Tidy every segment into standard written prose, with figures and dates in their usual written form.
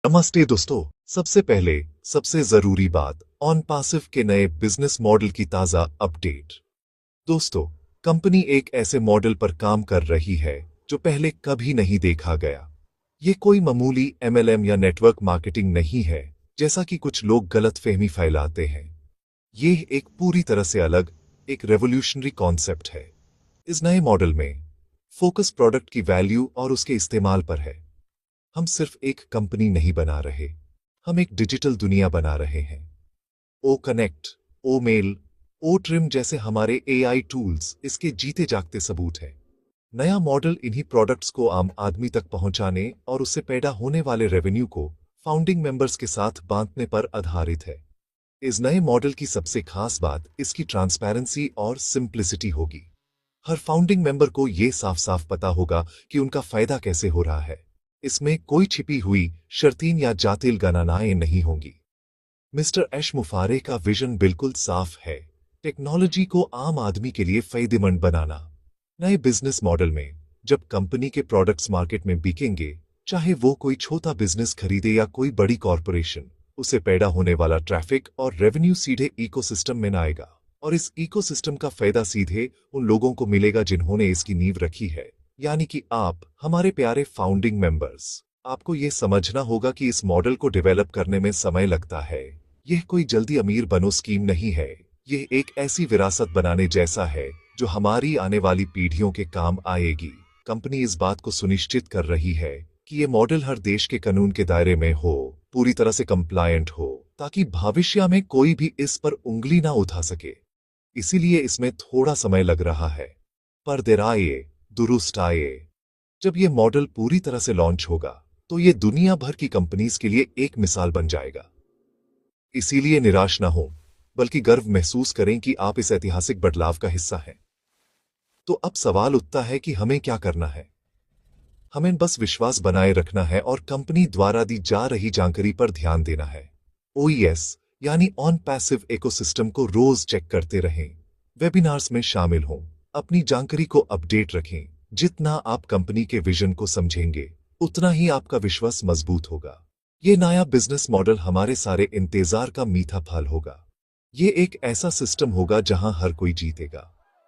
नमस्ते दोस्तों। सबसे पहले सबसे जरूरी बात, ऑन पासिव के नए बिजनेस मॉडल की ताजा अपडेट। दोस्तों, कंपनी एक ऐसे मॉडल पर काम कर रही है जो पहले कभी नहीं देखा गया। ये कोई मामूली एमएलएम या नेटवर्क मार्केटिंग नहीं है, जैसा कि कुछ लोग गलतफहमी फैलाते हैं। ये एक पूरी तरह से अलग, एक रेवोल्यूशनरी कॉन्सेप्ट है। इस नए मॉडल में फोकस प्रोडक्ट की वैल्यू और उसके इस्तेमाल पर है। हम सिर्फ एक कंपनी नहीं बना रहे, हम एक डिजिटल दुनिया बना रहे हैं। ओ कनेक्ट, ओ मेल, ओ ट्रिम जैसे हमारे एआई टूल्स इसके जीते जागते सबूत है। नया मॉडल इन्हीं प्रोडक्ट्स को आम आदमी तक पहुंचाने और उससे पैदा होने वाले रेवेन्यू को फाउंडिंग मेंबर्स के साथ बांटने पर आधारित है। इस नए मॉडल की सबसे खास बात इसकी ट्रांसपेरेंसी और सिंप्लिसिटी होगी। हर फाउंडिंग मेंबर को यह साफ साफ पता होगा कि उनका फायदा कैसे हो रहा है। इसमें कोई छिपी हुई शर्तीन या जातिल गणनाएं नहीं होंगी। मिस्टर एश मुफारे का विजन बिल्कुल साफ है, टेक्नोलॉजी को आम आदमी के लिए फायदेमंद बनाना। नए बिजनेस मॉडल में जब कंपनी के प्रोडक्ट्स मार्केट में बिकेंगे, चाहे वो कोई छोटा बिजनेस खरीदे या कोई बड़ी कॉरपोरेशन, उसे पैदा होने वाला ट्रैफिक और रेवेन्यू सीधे इकोसिस्टम में न आएगा, और इस इकोसिस्टम का फायदा सीधे उन लोगों को मिलेगा जिन्होंने इसकी नींव रखी है, यानी कि आप, हमारे प्यारे फाउंडिंग मेंबर्स। आपको यह समझना होगा कि इस मॉडल को डेवलप करने में समय लगता है। यह कोई जल्दी अमीर बनो स्कीम नहीं है। यह एक ऐसी विरासत बनाने जैसा है जो हमारी आने वाली पीढ़ियों के काम आएगी। कंपनी इस बात को सुनिश्चित कर रही है कि यह मॉडल हर देश के कानून के दायरे में हो, पूरी तरह से कंप्लायंट हो, ताकि भविष्य में कोई भी इस पर उंगली ना उठा सके। इसीलिए इसमें थोड़ा समय लग रहा है, पर देर आए दुरुस्त आए। जब यह मॉडल पूरी तरह से लॉन्च होगा तो यह दुनिया भर की कंपनीज के लिए एक मिसाल बन जाएगा। इसीलिए निराश ना हो, बल्कि गर्व महसूस करें कि आप इस ऐतिहासिक बदलाव का हिस्सा हैं। तो अब सवाल उठता है कि हमें क्या करना है। हमें बस विश्वास बनाए रखना है और कंपनी द्वारा दी जा रही जानकारी पर ध्यान देना है। ओईएस यानी ऑन पैसिव इकोसिस्टम को रोज चेक करते रहें, वेबिनार्स में शामिल हों, अपनी जानकारी को अपडेट रखें। जितना आप कंपनी के विजन को समझेंगे, उतना ही आपका विश्वास मजबूत होगा। ये नया बिजनेस मॉडल हमारे सारे इंतजार का मीठा फल होगा। ये एक ऐसा सिस्टम होगा जहां हर कोई जीतेगा।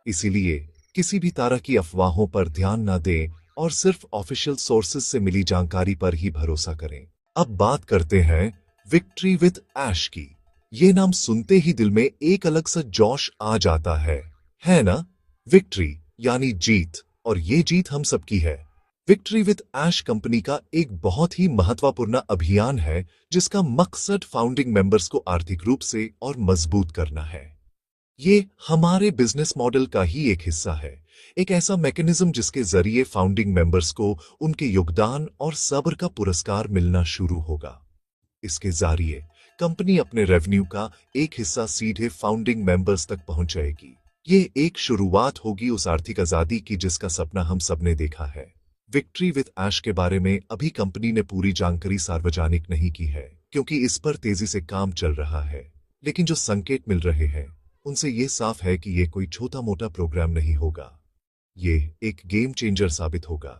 इसीलिए किसी भी तरह की अफवाहों पर ध्यान न दें और सिर्फ ऑफिशियल सोर्सेज से मिली जानकारी पर ही भरोसा करें। अब बात करते हैं विक्ट्री विद ऐश की। ये नाम सुनते ही दिल में एक अलग सा जोश आ जाता है ना? विक्ट्री यानी जीत, और ये जीत हम सबकी है। विक्ट्री विद ऐश कंपनी का एक बहुत ही महत्वपूर्ण अभियान है जिसका मकसद फाउंडिंग मेंबर्स को आर्थिक रूप से और मजबूत करना है। ये हमारे बिजनेस मॉडल का ही एक हिस्सा है, एक ऐसा मैकेनिज्म जिसके जरिए फाउंडिंग मेंबर्स को उनके योगदान और सब्र का पुरस्कार मिलना शुरू होगा। इसके जरिए कंपनी अपने रेवेन्यू का एक हिस्सा सीधे फाउंडिंग मेंबर्स तक पहुंचाएगी। ये एक शुरुआत होगी उस आर्थिक आजादी की जिसका सपना हम सबने देखा है। विक्ट्री विद ऐश के बारे में अभी कंपनी ने पूरी जानकारी सार्वजनिक नहीं की है, क्योंकि इस पर तेजी से काम चल रहा है। लेकिन जो संकेत मिल रहे हैं उनसे यह साफ है कि यह कोई छोटा मोटा प्रोग्राम नहीं होगा। ये एक गेम चेंजर साबित होगा।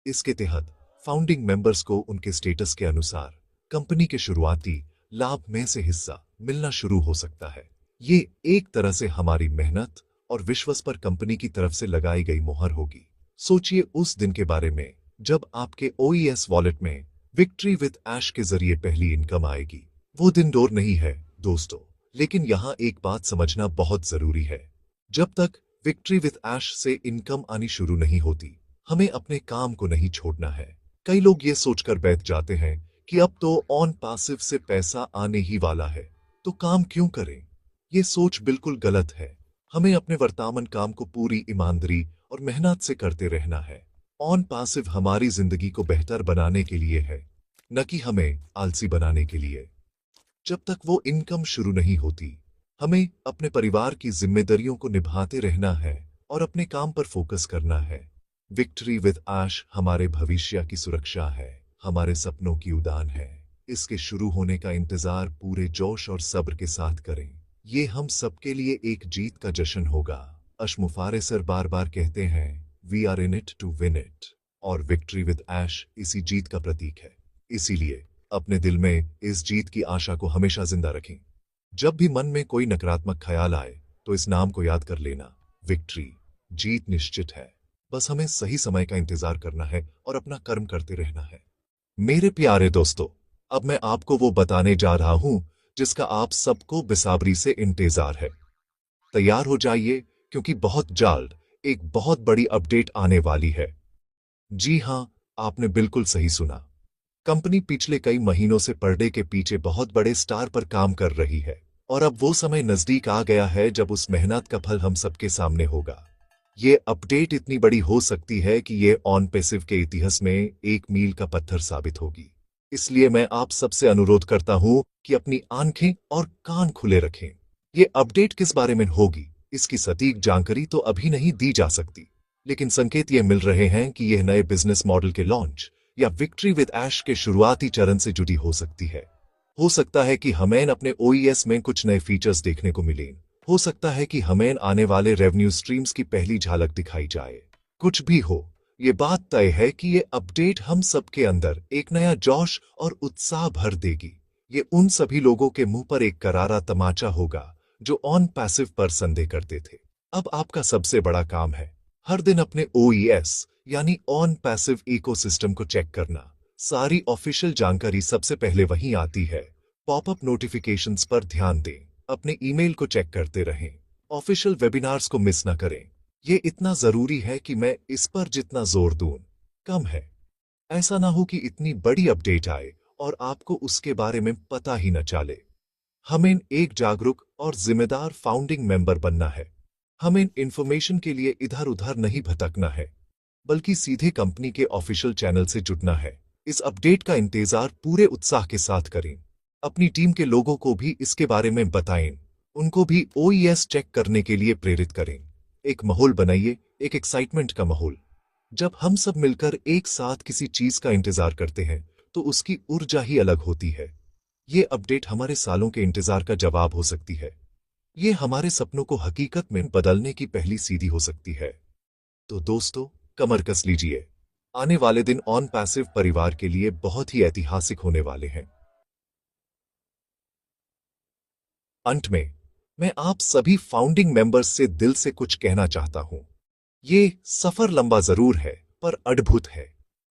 इसके तहत फाउंडिंग मेंबर्स को उनके स्टेटस के अनुसार कंपनी के शुरुआती लाभ में से हिस्सा मिलना शुरू हो सकता है। ये एक तरह से हमारी मेहनत और विश्वास पर कंपनी की तरफ से लगाई गई मोहर होगी। सोचिए उस दिन के बारे में जब आपके ओईएस वॉलेट में विक्ट्री विद ऐश के जरिए पहली इनकम आएगी। वो दिन दूर नहीं है दोस्तों, लेकिन यहां एक बात समझना बहुत जरूरी है। जब तक विक्ट्री विद ऐश से इनकम आनी शुरू नहीं होती, हमें अपने काम को नहीं छोड़ना है। कई लोग ये सोचकर बैठ जाते हैं कि अब तो ऑन पैसिव से पैसा आने ही वाला है, तो काम क्यों करें। ये सोच बिल्कुल गलत है। हमें अपने वर्तमान काम को पूरी ईमानदारी और मेहनत से करते रहना है। ऑन पैसिव हमारी जिंदगी को बेहतर बनाने के लिए है, न कि हमें आलसी बनाने के लिए। जब तक वो इनकम शुरू नहीं होती, हमें अपने परिवार की जिम्मेदारियों को निभाते रहना है और अपने काम पर फोकस करना है। विक्ट्री विद ऐश हमारे भविष्य की सुरक्षा है, हमारे सपनों की उड़ान है। इसके शुरू होने का इंतजार पूरे जोश और सब्र के साथ करें। ये हम सबके लिए एक जीत का जश्न होगा। अशमुफारे सर बार बार कहते हैं, we are in it to win it, और विक्ट्री विद ऐश इसी जीत का प्रतीक है। इसीलिए अपने दिल में इस जीत की आशा को हमेशा जिंदा रखें। जब भी मन में कोई नकारात्मक ख्याल आए तो इस नाम को याद कर लेना, विक्ट्री, जीत निश्चित है। बस हमें सही समय का इंतजार करना है और अपना कर्म करते रहना है। मेरे प्यारे दोस्तों, अब मैं आपको वो बताने जा रहा हूं जिसका आप सबको बेसब्री से इंतजार है। तैयार हो जाइए, क्योंकि बहुत जल्द एक बहुत बड़ी अपडेट आने वाली है। जी हां, आपने बिल्कुल सही सुना। कंपनी पिछले कई महीनों से पर्दे के पीछे बहुत बड़े स्टार पर काम कर रही है और अब वो समय नजदीक आ गया है जब उस मेहनत का फल हम सबके सामने होगा। ये अपडेट इतनी बड़ी हो सकती है कि ये ऑन पैसिव के इतिहास में एक मील का पत्थर साबित होगी। इसलिए मैं आप सबसे अनुरोध करता हूं कि अपनी आंखें और कान खुले रखें। ये अपडेट किस बारे में होगी, इसकी सटीक जानकारी तो अभी नहीं दी जा सकती, लेकिन संकेत ये मिल रहे हैं कि यह नए बिजनेस मॉडल के लॉन्च या विक्ट्री विद ऐश के शुरुआती चरण से जुड़ी हो सकती है। हो सकता है कि हमें अपने ओईएस में कुछ नए फीचर्स देखने को मिलें। हो सकता है कि हमें आने वाले रेवेन्यू स्ट्रीम्स की पहली झलक दिखाई जाए। कुछ भी हो, ये बात तय है कि ये अपडेट हम सबके अंदर एक नया जोश और उत्साह भर देगी। ये उन सभी लोगों के मुंह पर एक करारा तमाचा होगा जो ऑन पैसिव पर संदेह करते थे। अब आपका सबसे बड़ा काम है हर दिन अपने ओईएस यानी ऑन पैसिव इकोसिस्टम को चेक करना। सारी ऑफिशियल जानकारी सबसे पहले वहीं आती है। पॉपअप नोटिफिकेशंस पर ध्यान दें, अपने ईमेल को चेक करते रहें, ऑफिशियल वेबिनार्स को मिस ना करें। ये इतना जरूरी है कि मैं इस पर जितना जोर दूं कम है। ऐसा ना हो कि इतनी बड़ी अपडेट आए और आपको उसके बारे में पता ही न चले। हमें एक जागरूक और जिम्मेदार फाउंडिंग मेंबर बनना है। हमें इंफॉर्मेशन के लिए इधर उधर नहीं भटकना है, बल्कि सीधे कंपनी के ऑफिशियल चैनल से जुटना है। इस अपडेट का इंतजार पूरे उत्साह के साथ करें। अपनी टीम के लोगों को भी इसके बारे में बताएं, उनको भी ओईएस चेक करने के लिए प्रेरित करें। एक माहौल बनाइए, एक एक्साइटमेंट का माहौल। जब हम सब मिलकर एक साथ किसी चीज का इंतजार करते हैं तो उसकी ऊर्जा ही अलग होती है। ये अपडेट हमारे सालों के इंतजार का जवाब हो सकती है। ये हमारे सपनों को हकीकत में बदलने की पहली सीढ़ी हो सकती है। तो दोस्तों, कमर कस लीजिए। आने वाले दिन ऑन पैसिव परिवार के लिए बहुत ही ऐतिहासिक होने वाले हैं। अंत में मैं आप सभी फाउंडिंग मेंबर्स से दिल से कुछ कहना चाहता हूं। ये सफर लंबा जरूर है, पर अद्भुत है।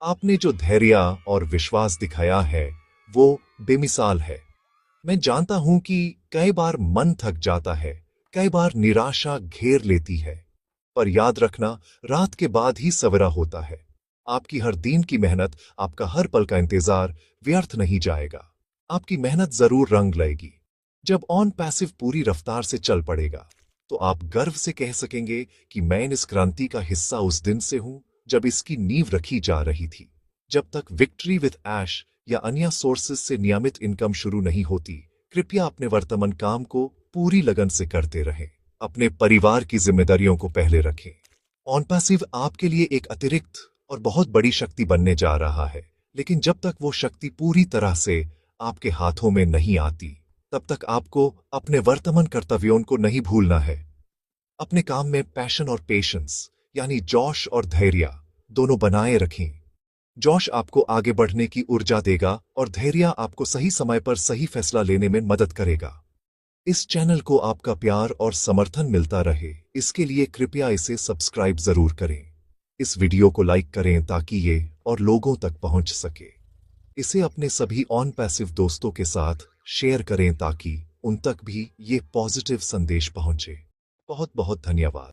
आपने जो धैर्य और विश्वास दिखाया है वो बेमिसाल है। मैं जानता हूं कि कई बार मन थक जाता है, कई बार निराशा घेर लेती है, पर याद रखना, रात के बाद ही सवेरा होता है। आपकी हर दिन की मेहनत, आपका हर पल का इंतजार व्यर्थ नहीं जाएगा। आपकी मेहनत जरूर रंग लाएगी। जब ऑन पैसिव पूरी रफ्तार से चल पड़ेगा तो आप गर्व से कह सकेंगे कि मैं इस क्रांति का हिस्सा उस दिन से हूं जब इसकी नींव रखी जा रही थी। जब तक विक्ट्री विद ऐश या अन्य सोर्सेज से नियमित इनकम शुरू नहीं होती, कृपया अपने वर्तमान काम को पूरी लगन से करते रहें। अपने परिवार की जिम्मेदारियों को पहले रखें। ऑन पैसिव आपके लिए एक अतिरिक्त और बहुत बड़ी शक्ति बनने जा रहा है, लेकिन जब तक वो शक्ति पूरी तरह से आपके हाथों में नहीं आती, तब तक आपको अपने वर्तमान कर्तव्यों को नहीं भूलना है। अपने काम में पैशन और पेशेंस यानी जोश और धैर्य दोनों बनाए रखें। जोश आपको आगे बढ़ने की ऊर्जा देगा और धैर्य आपको सही समय पर सही फैसला लेने में मदद करेगा। इस चैनल को आपका प्यार और समर्थन मिलता रहे, इसके लिए कृपया इसे सब्सक्राइब जरूर करें। इस वीडियो को लाइक करें ताकि ये और लोगों तक पहुंच सके। इसे अपने सभी ऑन पैसिव दोस्तों के साथ शेयर करें ताकि उन तक भी ये पॉजिटिव संदेश पहुंचे। बहुत बहुत धन्यवाद।